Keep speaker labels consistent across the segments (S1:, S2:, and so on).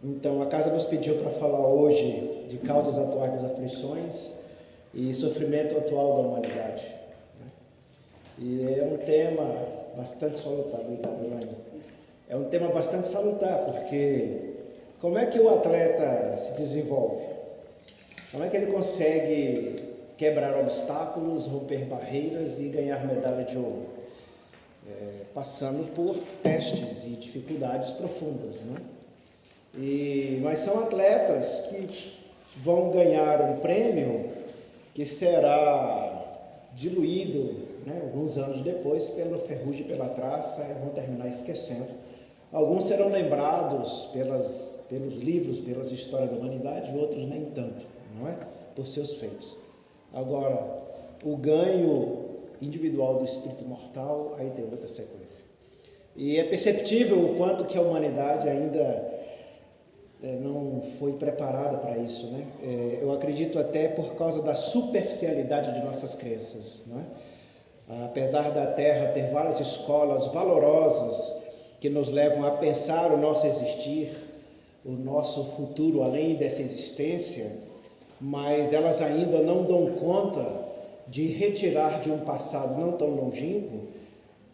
S1: Então, a casa nos pediu para falar hoje de causas atuais das aflições e sofrimento atual da humanidade. E é um tema bastante salutar, é um tema bastante salutar, porque como é que o atleta se desenvolve? Como é que ele consegue quebrar obstáculos, romper barreiras e ganhar medalha de ouro? Passando por testes e dificuldades profundas, né? Mas são atletas que vão ganhar um prêmio que será diluído, né, alguns anos depois pela ferrugem, pela traça, e vão terminar esquecendo. Alguns serão lembrados pelos livros, pelas histórias da humanidade, outros nem tanto, não é? Por seus feitos. Agora, o ganho individual do espírito imortal, aí tem outra sequência. E é perceptível o quanto que a humanidade ainda não foi preparada para isso, né? Eu acredito até por causa da superficialidade de nossas crenças, não é? Apesar da Terra ter várias escolas valorosas que nos levam a pensar o nosso existir, o nosso futuro além dessa existência, mas elas ainda não dão conta de retirar de um passado não tão longínquo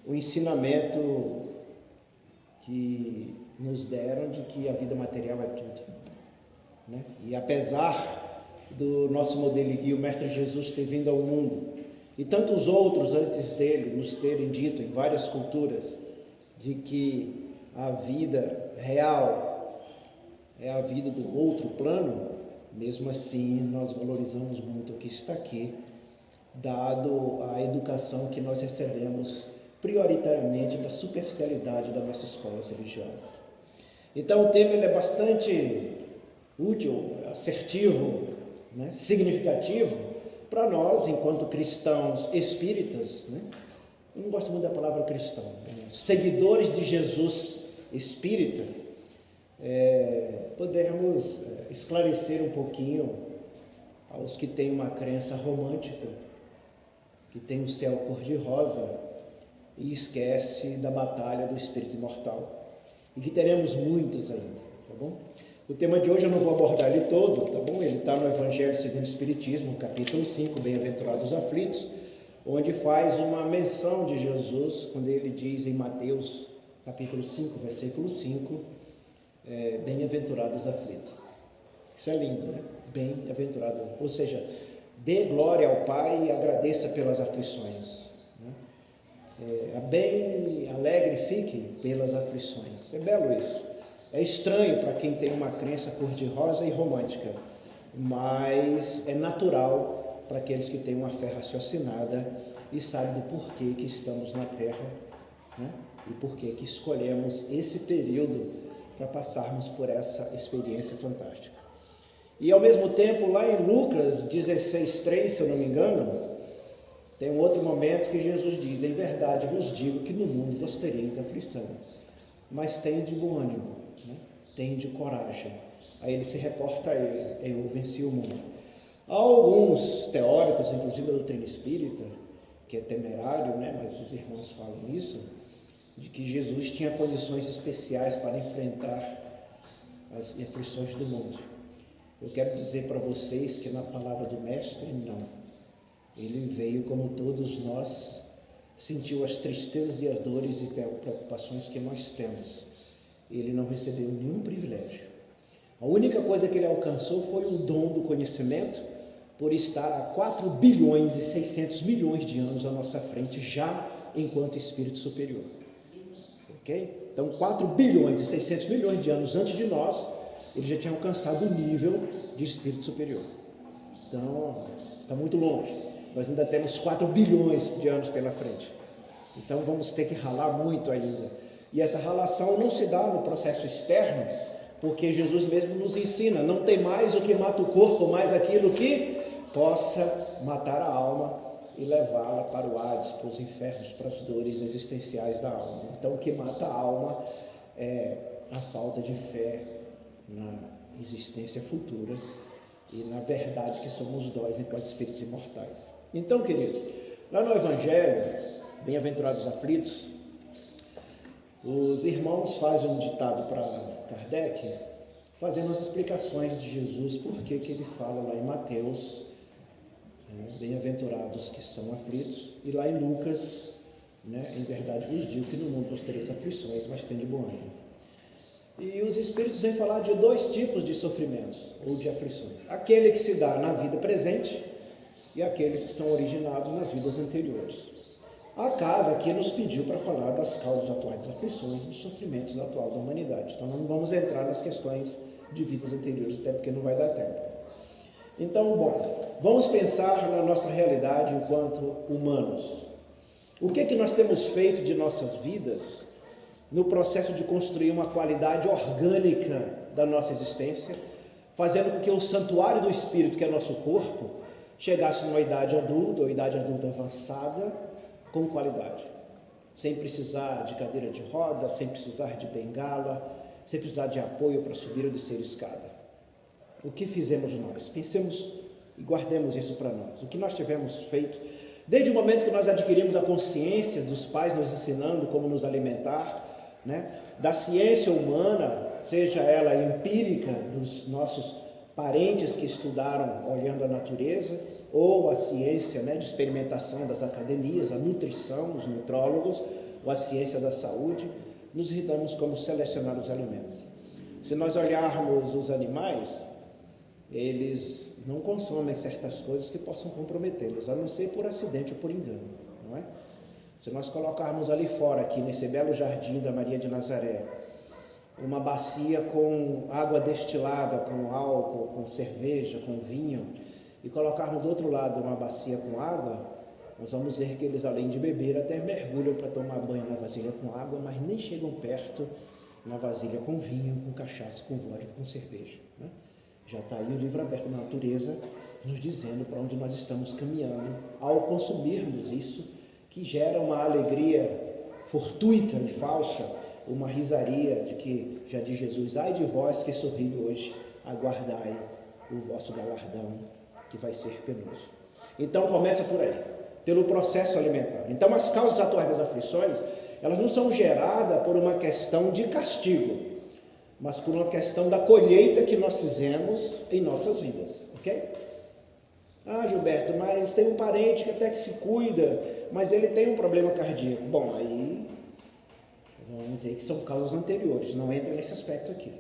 S1: o ensinamento que nos deram de que a vida material é tudo, né? E apesar do nosso modelo e guia, o Mestre Jesus, ter vindo ao mundo, e tantos outros antes dele nos terem dito em várias culturas de que a vida real é a vida do outro plano, mesmo assim nós valorizamos muito o que está aqui, dado a educação que nós recebemos prioritariamente da superficialidade das nossas escolas religiosas. Então o tema ele é bastante útil, assertivo, né, significativo para nós, enquanto cristãos espíritas, né? Eu não gosto muito da palavra cristão, seguidores de Jesus espírita, podermos esclarecer um pouquinho aos que têm uma crença romântica, que tem o céu cor-de-rosa e esquece da batalha do espírito imortal. E que teremos muitos ainda, tá bom? O tema de hoje eu não vou abordar ele todo, tá bom? Ele está no Evangelho segundo o Espiritismo, capítulo 5, Bem-aventurados os aflitos, onde faz uma menção de Jesus, quando ele diz em Mateus, capítulo 5, versículo 5, bem-aventurados os aflitos. Isso é lindo, né? Bem-aventurados, ou seja, dê glória ao Pai e agradeça pelas aflições. Bem alegre fique pelas aflições. É belo isso. É estranho para quem tem uma crença cor-de-rosa e romântica, mas é natural para aqueles que têm uma fé raciocinada e sabem do porquê que estamos na Terra, né? E porquê que escolhemos esse período para passarmos por essa experiência fantástica. E ao mesmo tempo, lá em Lucas 16:3, se eu não me engano, tem um outro momento que Jesus diz: em verdade vos digo que no mundo vos tereis aflição, mas tende bom ânimo, né? Tende coragem. Aí ele se reporta a ele: eu venci o mundo. Há alguns teóricos, inclusive da doutrina espírita, que é temerário, né? Mas os irmãos falam isso, de que Jesus tinha condições especiais para enfrentar as aflições do mundo. Eu quero dizer para vocês que na palavra do Mestre, não. Ele veio como todos nós, sentiu as tristezas e as dores e preocupações que nós temos. Ele não recebeu nenhum privilégio. A única coisa que ele alcançou foi o dom do conhecimento, por estar a 4 bilhões e 600 milhões de anos à nossa frente, já enquanto espírito superior. Ok? Então, 4 bilhões e 600 milhões de anos antes de nós, ele já tinha alcançado o nível de espírito superior. Então, está muito longe. Nós ainda temos 4 bilhões de anos pela frente. Então vamos ter que ralar muito ainda. E essa ralação não se dá no processo externo, porque Jesus mesmo nos ensina: não tem mais o que mata o corpo, mas aquilo que possa matar a alma e levá-la para o Hades, para os infernos, para as dores existenciais da alma. Então o que mata a alma é a falta de fé na existência futura e na verdade que somos nós enquanto espíritos imortais. Então, queridos, lá no Evangelho, bem-aventurados os aflitos, os irmãos fazem um ditado para Kardec, fazendo as explicações de Jesus, por que ele fala lá em Mateus, bem-aventurados que são aflitos, e lá em Lucas, em verdade vos digo que no mundo vos tereis aflições, mas tende bom ânimo. E os Espíritos vêm falar de dois tipos de sofrimentos, ou de aflições. Aquele que se dá na vida presente e aqueles que são originados nas vidas anteriores. A casa aqui nos pediu para falar das causas atuais das aflições e dos sofrimentos atual da humanidade. Então não vamos entrar nas questões de vidas anteriores, até porque não vai dar tempo. Então, bom, vamos pensar na nossa realidade enquanto humanos. O que nós temos feito de nossas vidas no processo de construir uma qualidade orgânica da nossa existência, fazendo com que o santuário do Espírito, que é nosso corpo, chegasse numa idade adulta ou idade adulta avançada, com qualidade, sem precisar de cadeira de roda, sem precisar de bengala, sem precisar de apoio para subir ou descer escada. O que fizemos nós? Pensemos e guardemos isso para nós. O que nós tivemos feito, desde o momento que nós adquirimos a consciência dos pais nos ensinando como nos alimentar, da ciência humana, seja ela empírica, dos nossos parentes que estudaram olhando a natureza, ou a ciência de experimentação das academias, a nutrição, os nutrólogos, ou a ciência da saúde, nos irritamos como selecionar os alimentos. Se nós olharmos os animais, eles não consomem certas coisas que possam comprometê-los, a não ser por acidente ou por engano, não é? Se nós colocarmos ali fora, aqui nesse belo jardim da Maria de Nazaré, uma bacia com água destilada, com álcool, com cerveja, com vinho, e colocarmos do outro lado uma bacia com água, nós vamos ver que eles, além de beber, até mergulham para tomar banho na vasilha com água, mas nem chegam perto na vasilha com vinho, com cachaça, com vodka, com cerveja. Já está aí o livro aberto na natureza, nos dizendo para onde nós estamos caminhando ao consumirmos isso, que gera uma alegria fortuita e falsa, uma risaria de que, já diz Jesus, ai de vós que sorri hoje, aguardai o vosso galardão, que vai ser penoso. Então começa por aí, pelo processo alimentar. Então as causas atuais das aflições, elas não são geradas por uma questão de castigo, mas por uma questão da colheita que nós fizemos em nossas vidas, ok? Ah, Gilberto, mas tem um parente que até que se cuida, mas ele tem um problema cardíaco. Bom, aí vamos dizer que são causas anteriores, não entra nesse aspecto aqui.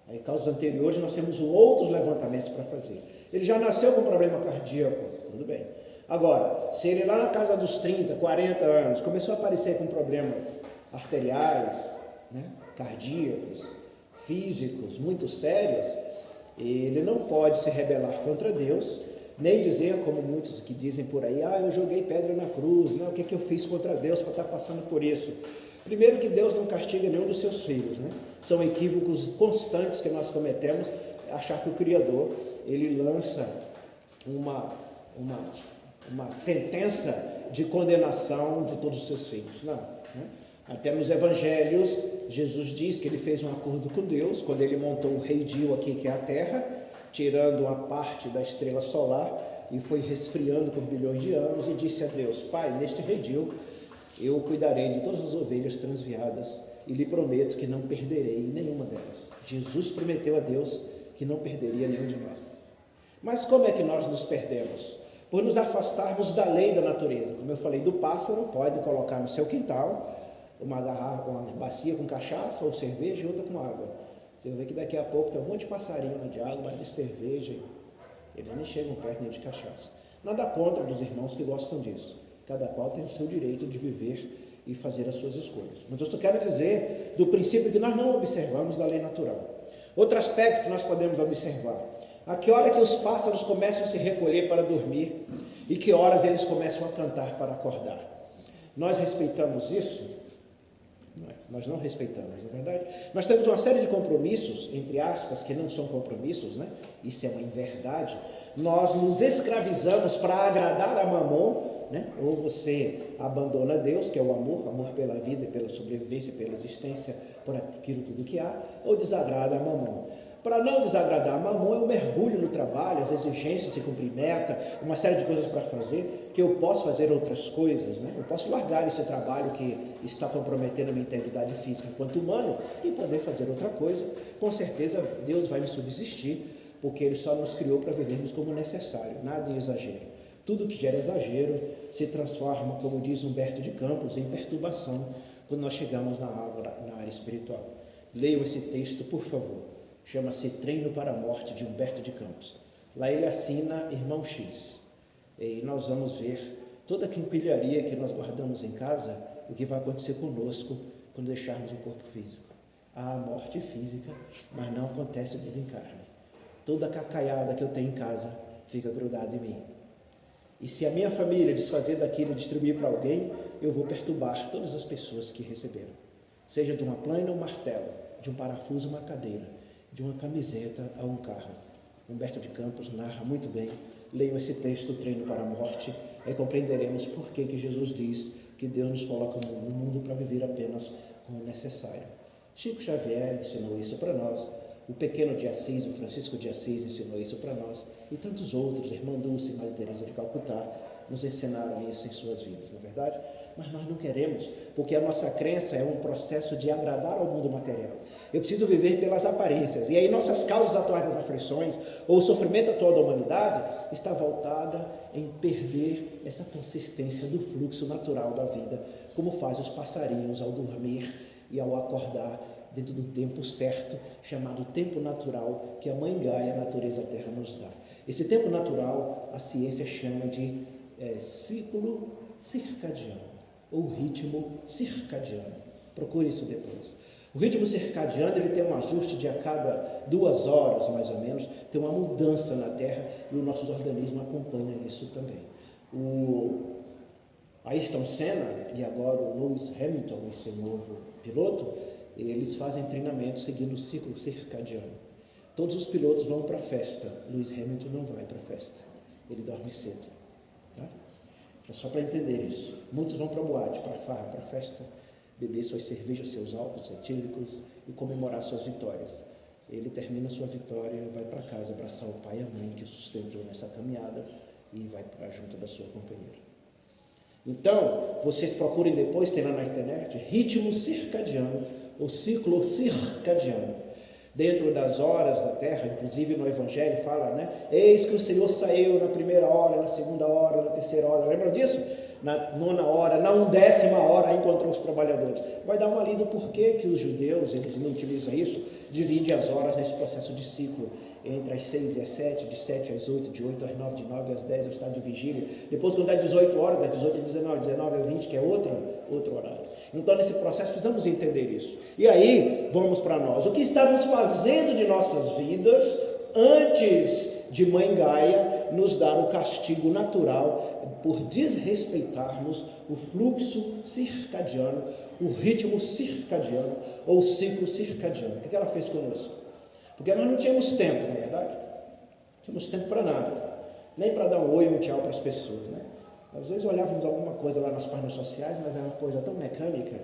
S1: Aí, causas anteriores, nós temos outros levantamentos para fazer. Ele já nasceu com problema cardíaco, tudo bem. Agora, se ele lá na casa dos 30, 40 anos, começou a aparecer com problemas arteriais, cardíacos, físicos, muito sérios, ele não pode se rebelar contra Deus, nem dizer, como muitos que dizem por aí, eu joguei pedra na cruz, o que eu fiz contra Deus para estar passando por isso? Primeiro que Deus não castiga nenhum dos seus filhos, São equívocos constantes que nós cometemos, achar que o Criador, ele lança uma sentença de condenação de todos os seus filhos. Não. Até nos evangelhos, Jesus diz que ele fez um acordo com Deus, quando ele montou o rei Dio aqui, que é a terra, tirando uma parte da estrela solar, e foi resfriando por bilhões de anos, e disse a Deus, Pai, neste redil eu cuidarei de todas as ovelhas transviadas, e lhe prometo que não perderei nenhuma delas. Jesus prometeu a Deus que não perderia nenhum de nós. Mas como é que nós nos perdemos? Por nos afastarmos da lei da natureza. Como eu falei, do pássaro pode colocar no seu quintal uma bacia com cachaça ou cerveja e outra com água. Você vai ver que daqui a pouco tem um monte de passarinho lá de água, mas de cerveja, eles nem chegam perto nem de cachaça. Nada contra dos irmãos que gostam disso. Cada qual tem o seu direito de viver e fazer as suas escolhas. Mas eu só quero dizer do princípio que nós não observamos da lei natural. Outro aspecto que nós podemos observar. A que hora que os pássaros começam a se recolher para dormir e que horas eles começam a cantar para acordar. Nós respeitamos isso? Nós não respeitamos, não é verdade? Nós temos uma série de compromissos, entre aspas, que não são compromissos, Isso é uma inverdade. Nós nos escravizamos para agradar a Mamon, Ou você abandona Deus, que é o amor pela vida, pela sobrevivência, pela existência, por aquilo tudo que há, ou desagrada a Mamon. Para não desagradar Mamon, eu mergulho no trabalho, as exigências de cumprir meta, uma série de coisas para fazer, que eu posso fazer outras coisas, né? Eu posso largar esse trabalho que está comprometendo a minha integridade física enquanto humano e poder fazer outra coisa. Com certeza Deus vai me subsistir, porque Ele só nos criou para vivermos como necessário, nada em exagero. Tudo que gera exagero se transforma, como diz Humberto de Campos, em perturbação quando nós chegamos na área espiritual. Leiam esse texto, por favor. Chama-se Treino para a Morte, de Humberto de Campos. Lá ele assina Irmão X. E nós vamos ver toda a quinquilharia que nós guardamos em casa, o que vai acontecer conosco quando deixarmos o corpo físico. Há a morte física, mas não acontece o desencarne. Toda a cacaiada que eu tenho em casa fica grudada em mim. E se a minha família desfazer daquilo e distribuir para alguém, eu vou perturbar todas as pessoas que receberam. Seja de uma plana um martelo, de um parafuso uma cadeira, de uma camiseta a um carro. Humberto de Campos narra muito bem. Leiam esse texto, Treino para a Morte, e compreenderemos por que Jesus diz que Deus nos coloca no mundo para viver apenas como necessário. Chico Xavier ensinou isso para nós. O pequeno de Assis, o Francisco de Assis ensinou isso para nós, e tantos outros, Irmã Dulce e Maria Teresa de Calcutá, nos ensinaram isso em suas vidas, não é verdade? Mas nós não queremos, porque a nossa crença é um processo de agradar ao mundo material. Eu preciso viver pelas aparências, e aí nossas causas atuais das aflições, ou o sofrimento atual da humanidade, está voltada em perder essa consistência do fluxo natural da vida, como fazem os passarinhos ao dormir e ao acordar, dentro do tempo certo, chamado tempo natural, que a Mãe Gaia, a natureza terra, nos dá. Esse tempo natural, a ciência chama de ciclo circadiano, ou ritmo circadiano. Procure isso depois. O ritmo circadiano, ele tem um ajuste de a cada 2 horas, mais ou menos, tem uma mudança na Terra, e o nosso organismo acompanha isso também. O Ayrton Senna e agora o Lewis Hamilton, esse novo piloto, eles fazem treinamento seguindo o ciclo circadiano. Todos os pilotos vão para a festa. Lewis Hamilton não vai para a festa. Ele dorme cedo. Tá? É só para entender isso. Muitos vão para a boate, para a farra, para a festa, beber suas cervejas, seus álcools etílicos e comemorar suas vitórias. Ele termina sua vitória, vai para casa abraçar o pai e a mãe que o sustentou nessa caminhada e vai para junto da sua companheira. Então, vocês procurem depois, tem lá na internet, ritmo circadiano, o ciclo circadiano. Dentro das horas da Terra, inclusive no Evangelho fala, né? Eis que o Senhor saiu na primeira hora, na segunda hora, na terceira hora. Lembram disso? Na 9ª hora, na 10ª hora, encontrou os trabalhadores. Vai dar uma lida por que os judeus, eles não utilizam isso, dividem as horas nesse processo de ciclo, entre as 6 e as 7, de 7 às 8, de 8 às 9, de 9 às 10 é o estado de vigília. Depois, quando dá 18 horas, das 18 às 19, 19 às 20, que é outro horário. Então, nesse processo, precisamos entender isso. E aí, vamos para nós. O que estamos fazendo de nossas vidas antes de Mãe Gaia nos dar o castigo natural por desrespeitarmos o fluxo circadiano, o ritmo circadiano ou o ciclo circadiano? O que ela fez conosco? Porque nós não tínhamos tempo, na verdade. Não tínhamos tempo para nada. Nem para dar um oi e um tchau para as pessoas, né? Às vezes olhávamos alguma coisa lá nas páginas sociais, mas era uma coisa tão mecânica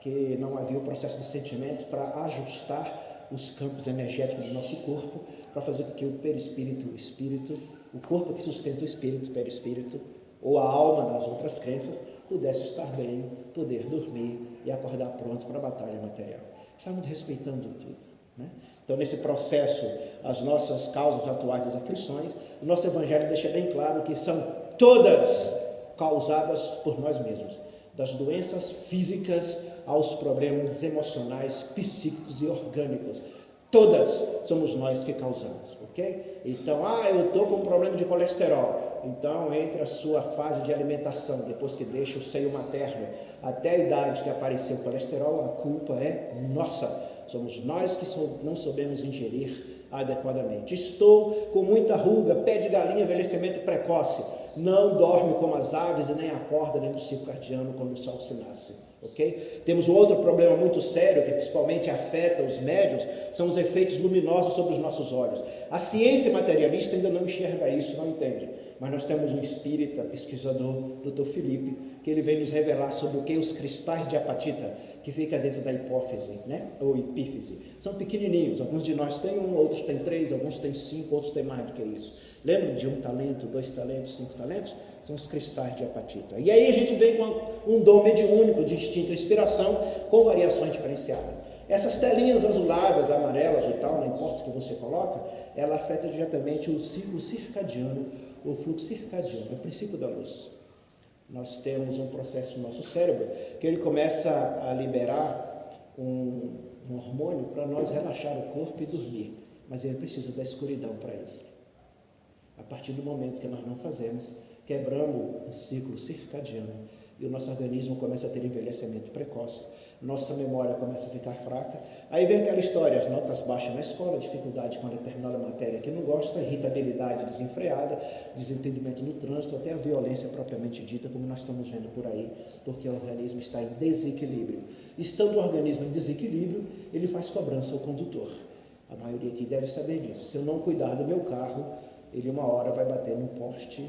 S1: que não havia o processo de sentimento para ajustar os campos energéticos do nosso corpo, para fazer com que o perispírito, o espírito, o corpo que sustenta o espírito, perispírito, ou a alma nas outras crenças, pudesse estar bem, poder dormir e acordar pronto para a batalha material. Estamos respeitando tudo, né? Então, nesse processo, as nossas causas atuais das aflições, o nosso Evangelho deixa bem claro que são todas causadas por nós mesmos, das doenças físicas aos problemas emocionais, psíquicos e orgânicos. Todas somos nós que causamos, ok? Então, eu estou com um problema de colesterol. Então, entre a sua fase de alimentação, depois que deixa o seio materno, até a idade que apareceu o colesterol, a culpa é nossa. Somos nós que não soubemos ingerir adequadamente. Estou com muita ruga, pé de galinha, envelhecimento precoce. Não dorme como as aves e nem acorda dentro do ciclo cardiano quando o sol se nasce, ok? Temos um outro problema muito sério que principalmente afeta os médiuns, são os efeitos luminosos sobre os nossos olhos. A ciência materialista ainda não enxerga isso, não entende. Mas nós temos um espírita, pesquisador, Dr. Felipe, que ele vem nos revelar sobre o que os cristais de apatita, que fica dentro da hipófise, né? Ou epífise. São pequenininhos, alguns de nós têm um, outros têm 3, alguns têm 5, outros têm mais do que isso. Lembra de 1 talento, 2 talentos, 5 talentos? São os cristais de apatita. E aí a gente vem com um dom mediúnico de instinto e inspiração com variações diferenciadas. Essas telinhas azuladas, amarelas ou tal, não importa o que você coloca, ela afeta diretamente o ciclo circadiano, o fluxo circadiano, é o princípio da luz. Nós temos um processo no nosso cérebro que ele começa a liberar um hormônio para nós relaxar o corpo e dormir, mas ele precisa da escuridão para isso. A partir do momento que nós não fazemos, quebramos o ciclo circadiano e o nosso organismo começa a ter envelhecimento precoce, nossa memória começa a ficar fraca, aí vem aquela história, as notas baixas na escola, dificuldade com uma determinada matéria que não gosta, irritabilidade desenfreada, desentendimento no trânsito, até a violência propriamente dita, como nós estamos vendo por aí, porque o organismo está em desequilíbrio. Estando o organismo em desequilíbrio, ele faz cobrança ao condutor. A maioria aqui deve saber disso. Se eu não cuidar do meu carro, ele uma hora vai bater no poste,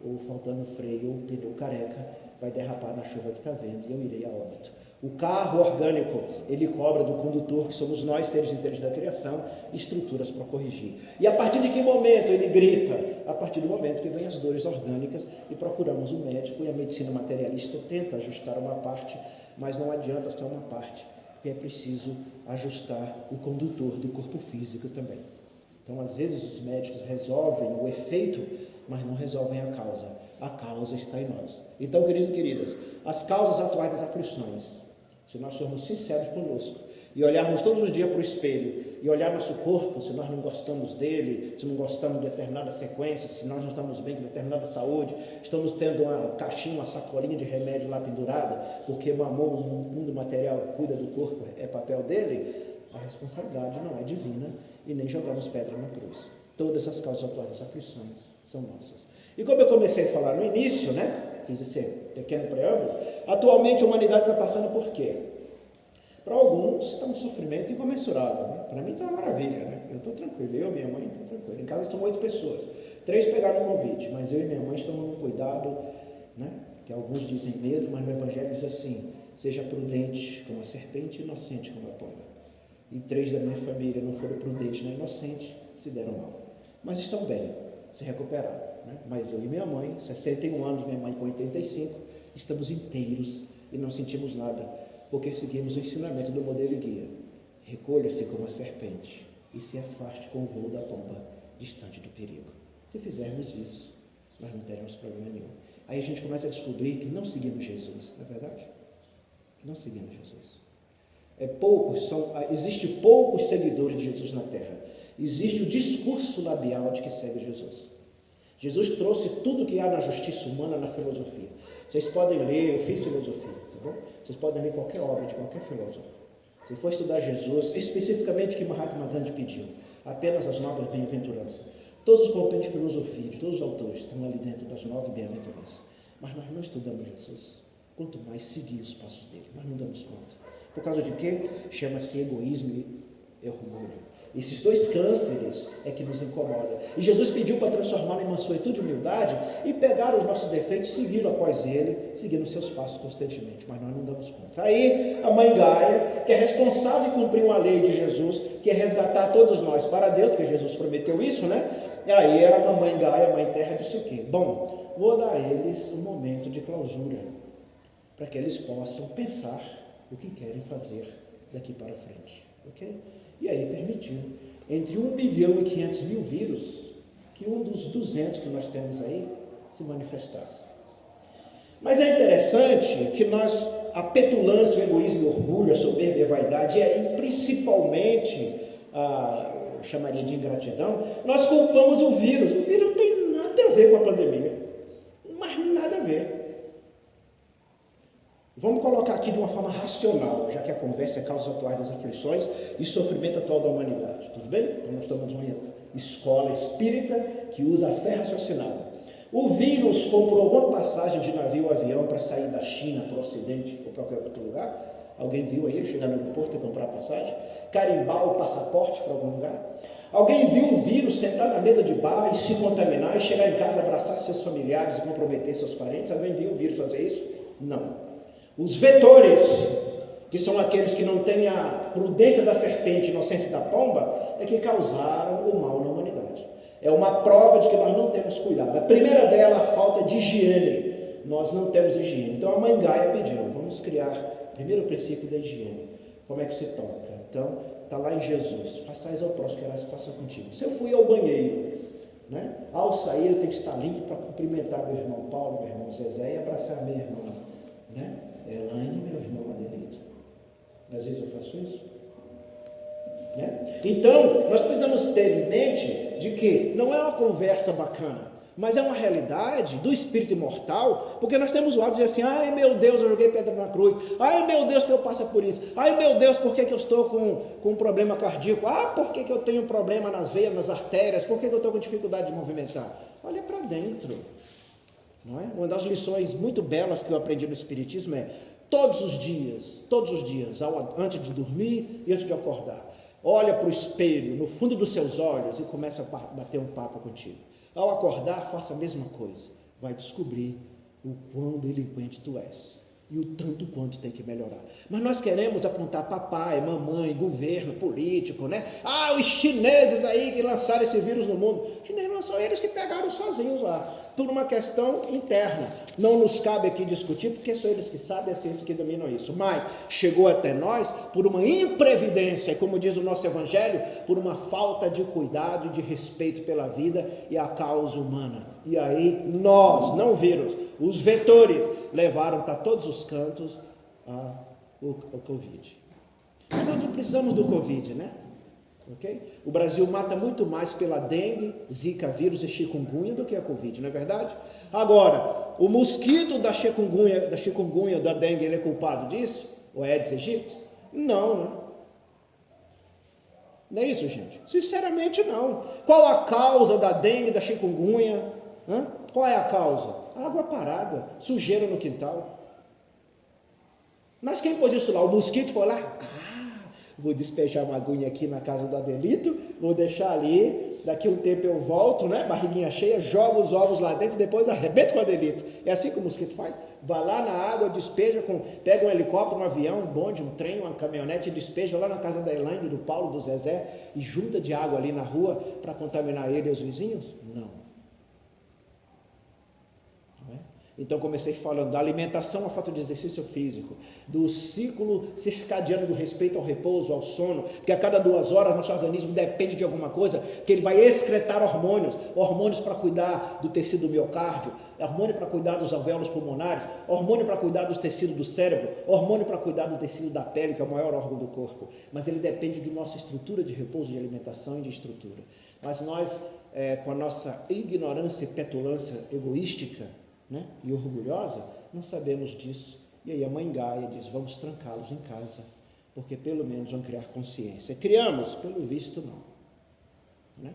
S1: ou faltando freio, ou pneu careca, vai derrapar na chuva que está vendo e eu irei a óbito. O carro orgânico, ele cobra do condutor, que somos nós, seres inteligentes da criação, estruturas para corrigir. E a partir de que momento ele grita? A partir do momento que vem as dores orgânicas e procuramos o médico, e a medicina materialista tenta ajustar uma parte, mas não adianta só uma parte, porque é preciso ajustar o condutor do corpo físico também. Então, às vezes, os médicos resolvem o efeito, mas não resolvem a causa. A causa está em nós. Então, queridos e queridas, as causas atuais das aflições, se nós formos sinceros conosco e olharmos todos os dias para o espelho e olhar nosso corpo, se nós não gostamos dele, se não gostamos de determinada sequência, se nós não estamos bem com determinada saúde, estamos tendo uma caixinha, uma sacolinha de remédio lá pendurada, porque o amor, o mundo material cuida do corpo, é papel dele, a responsabilidade não é divina e nem jogamos pedra na cruz. Todas as causas atuais das aflições são nossas. E como eu comecei a falar no início, fiz esse pequeno preâmbulo, atualmente a humanidade está passando por quê? Para alguns está um sofrimento incomensurável. Para mim está uma maravilha. Eu estou tranquilo, eu e minha mãe estamos tranquilos. Em casa são 8 pessoas, 3 pegaram o convite, mas eu e minha mãe estamos num cuidado, que alguns dizem medo, mas no Evangelho diz assim: seja prudente como a serpente, inocente como a pomba. E 3 da minha família não foram prudentes nem inocentes, se deram mal. Mas estão bem, se recuperaram. Mas eu e minha mãe, 61 anos, minha mãe com 85, estamos inteiros e não sentimos nada, porque seguimos o ensinamento do modelo guia. Recolha-se como a serpente e se afaste com o voo da pomba, distante do perigo. Se fizermos isso, nós não teremos problema nenhum. Aí a gente começa a descobrir que não seguimos Jesus, não é verdade? Que não seguimos Jesus. Existe poucos seguidores de Jesus na Terra. Existe o discurso labial de que segue Jesus. Jesus trouxe tudo que há na justiça humana, na filosofia. Vocês podem ler, eu fiz filosofia, tá bom? Vocês podem ler qualquer obra de qualquer filósofo. Se for estudar Jesus, especificamente o que Mahatma Gandhi pediu, apenas as 9 bem-aventuranças. Todos os compêndios de filosofia, de todos os autores, estão ali dentro das 9 bem-aventuranças. Mas nós não estudamos Jesus. Quanto mais seguir os passos dele, nós não damos conta. Por causa de quê? Chama-se egoísmo e orgulho. Esses 2 cânceres é que nos incomodam. E Jesus pediu para transformar em mansuetude e humildade e pegar os nossos defeitos, seguindo após ele, seguindo os seus passos constantemente. Mas nós não damos conta. Aí a mãe Gaia, que é responsável em cumprir uma lei de Jesus, que é resgatar todos nós para Deus, porque Jesus prometeu isso, E aí a mãe Gaia, a mãe Terra, disse o quê? Bom, vou dar a eles um momento de clausura, para que eles possam pensar o que querem fazer daqui para frente. Ok? E aí permitiu, entre 1.500.000 vírus, que um dos 200 que nós temos aí se manifestasse. Mas é interessante que a petulância, o egoísmo, o orgulho, a soberba e a vaidade, e aí principalmente eu chamaria de ingratidão, nós culpamos o vírus. O vírus não tem nada a ver com a pandemia, mas nada a ver. Vamos colocar aqui de uma forma racional, já que a conversa é causas atuais das aflições e sofrimento atual da humanidade, tudo bem? Então nós estamos numa escola espírita que usa a fé raciocinada. O vírus comprou alguma passagem de navio ou avião para sair da China para o Ocidente ou para qualquer outro lugar? Alguém viu ele chegar no aeroporto e comprar passagem? Carimbar o passaporte para algum lugar? Alguém viu o vírus sentar na mesa de bar e se contaminar e chegar em casa, abraçar seus familiares e comprometer seus parentes? Alguém viu o vírus fazer isso? Não. Os vetores, que são aqueles que não têm a prudência da serpente, a inocência da pomba, é que causaram o mal na humanidade. É uma prova de que nós não temos cuidado. A primeira dela, a falta de higiene. Nós não temos higiene. Então a mãe Gaia pediu, vamos criar o primeiro princípio da higiene. Como é que se toca? Então, está lá em Jesus. Façais ao próximo, querais que faça contigo. Se eu fui ao banheiro, né? Ao sair eu tenho que estar limpo para cumprimentar meu irmão Paulo, meu irmão Zezé e abraçar minha irmã, né? Elaine, meu irmão Adelito. Às vezes eu faço isso. Né? Então, nós precisamos ter em mente de que não é uma conversa bacana, mas é uma realidade do espírito imortal, porque nós temos o hábito de dizer assim, ai meu Deus, eu joguei pedra na cruz, ai meu Deus, que eu passo por isso, ai meu Deus, por que eu estou com um problema cardíaco, por que eu tenho um problema nas veias, nas artérias, por que eu estou com dificuldade de movimentar? Olha para dentro, não é? Uma das lições muito belas que eu aprendi no Espiritismo é, todos os dias, antes de dormir e antes de acordar, olha para o espelho, no fundo dos seus olhos e começa a bater um papo contigo. Ao acordar, faça a mesma coisa. Vai descobrir o quão delinquente tu és. E o tanto quanto tem que melhorar. Mas nós queremos apontar papai, mamãe, governo, político, né? Os chineses aí que lançaram esse vírus no mundo. Os chineses não são eles que pegaram sozinhos lá. Por uma questão interna. Não nos cabe aqui discutir, porque são eles que sabem, a ciência que dominam isso. Mas chegou até nós por uma imprevidência, como diz o nosso Evangelho, por uma falta de cuidado e de respeito pela vida e a causa humana. E aí nós, não o vírus, os vetores, levaram para todos os cantos o Covid. Mas nós não precisamos do Covid, né? Okay? O Brasil mata muito mais pela dengue, zika vírus e chikungunya do que a Covid, não é verdade? Agora, o mosquito da chikungunya, da dengue, ele é culpado disso? O Aedes aegypti? Não, né? Não é isso, gente? Sinceramente, não. Qual a causa da dengue, da chikungunya? Qual é a causa? Água parada, sujeira no quintal. Mas quem pôs isso lá? O mosquito foi lá? Vou despejar uma aguinha aqui na casa do Adelito, vou deixar ali, daqui um tempo eu volto, né? Barriguinha cheia, jogo os ovos lá dentro e depois arrebento com o Adelito. É assim que o mosquito faz? Vai lá na água, despeja, pega um helicóptero, um avião, um bonde, um trem, uma caminhonete, despeja lá na casa da Elaine, do Paulo, do Zezé e junta de água ali na rua para contaminar ele e os vizinhos? Não. Então comecei falando da alimentação, a falta de exercício físico, do ciclo circadiano do respeito ao repouso, ao sono, porque a cada 2 horas nosso organismo depende de alguma coisa, que ele vai excretar hormônios para cuidar do tecido miocárdio, hormônio para cuidar dos alvéolos pulmonares, hormônio para cuidar do tecido do cérebro, hormônio para cuidar do tecido da pele, que é o maior órgão do corpo, mas ele depende de nossa estrutura de repouso, de alimentação e de estrutura. Mas nós, com a nossa ignorância e petulância egoística, né, e orgulhosa, não sabemos disso. E aí a mãe Gaia diz, vamos trancá-los em casa, porque pelo menos vão criar consciência. Criamos? Pelo visto não. Né?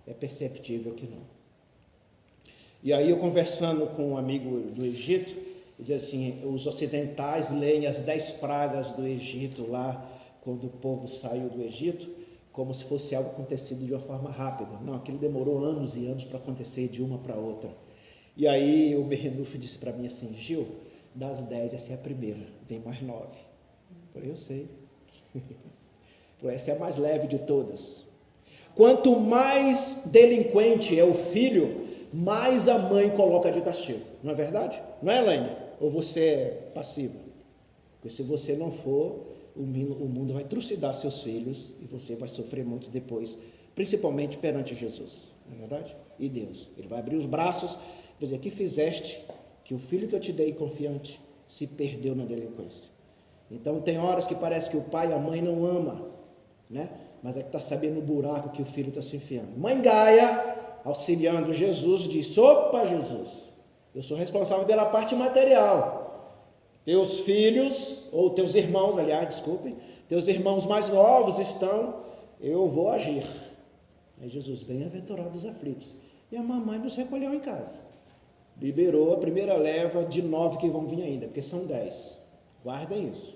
S1: É perceptível que não. E aí eu conversando com um amigo do Egito, dizia assim, os ocidentais leem as 10 pragas do Egito lá, quando o povo saiu do Egito, como se fosse algo acontecido de uma forma rápida. Não, aquilo demorou anos e anos para acontecer de uma para outra. E aí o Berrenuf disse para mim assim, Gil, das 10 essa é a primeira, vem mais 9. Eu falei, eu sei. Essa é a mais leve de todas. Quanto mais delinquente é o filho, mais a mãe coloca de castigo. Não é verdade? Não é, Elaine? Ou você é passiva? Porque se você não for, o mundo vai trucidar seus filhos e você vai sofrer muito depois, principalmente perante Jesus. Não é verdade? E Deus. Ele vai abrir os braços e dizer, que fizeste que o filho que eu te dei confiante se perdeu na delinquência. Então tem horas que parece que o pai e a mãe não amam, né? Mas é que está sabendo o buraco que o filho está se enfiando. Mãe Gaia, auxiliando Jesus, disse, opa Jesus, eu sou responsável pela parte material. Teus filhos, ou teus irmãos, aliás, desculpe, teus irmãos mais novos estão, eu vou agir. Aí Jesus, bem-aventurados aflitos. E a mamãe nos recolheu em casa. Liberou a primeira leva de 9 que vão vir ainda, porque são 10. Guardem isso.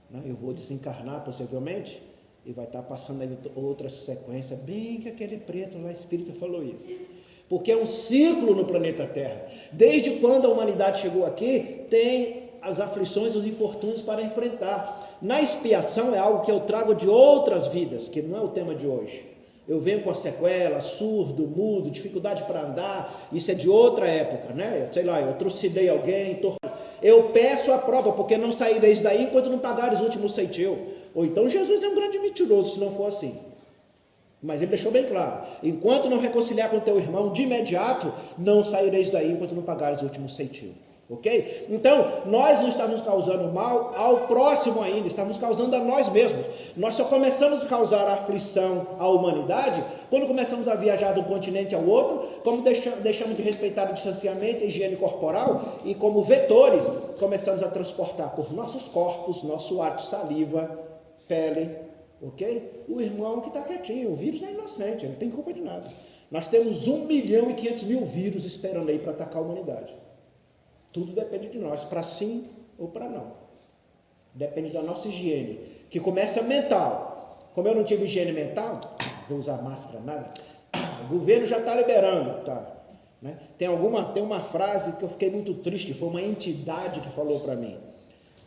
S1: né? Eu vou desencarnar possivelmente e vai estar passando aí outra sequência, bem que aquele preto lá espírita falou isso. Porque é um ciclo no planeta Terra. Desde quando a humanidade chegou aqui, tem as aflições, os infortúnios para enfrentar. Na expiação é algo que eu trago de outras vidas, que não é o tema de hoje. Eu venho com a sequela, surdo, mudo, dificuldade para andar, isso é de outra época, né? Sei lá, eu trucidei alguém, eu peço a prova, porque não saireis daí enquanto não pagares o último centil. Ou então Jesus é um grande mentiroso, se não for assim. Mas ele deixou bem claro, enquanto não reconciliar com teu irmão, de imediato, não saireis daí enquanto não pagares o último centil. Ok? Então, nós não estamos causando mal ao próximo ainda, estamos causando a nós mesmos. Nós só começamos a causar aflição à humanidade quando começamos a viajar de um continente ao outro, como deixamos de respeitar o distanciamento, a higiene corporal, e como vetores começamos a transportar por nossos corpos, nosso ar de saliva, pele, ok? O irmão que está quietinho, o vírus é inocente, ele não tem culpa de nada. Nós temos 1.500.000 vírus esperando aí para atacar a humanidade. Tudo depende de nós, para sim ou para não. Depende da nossa higiene, que começa mental. Como eu não tive higiene mental, vou usar máscara, nada. O governo já está liberando, tá? Né? Tem uma frase que eu fiquei muito triste, foi uma entidade que falou para mim.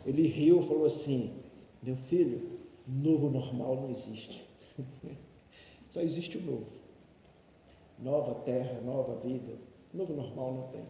S1: Ele riu e falou assim: meu filho, novo normal não existe. Só existe o novo. Nova terra, nova vida. Novo normal não tem.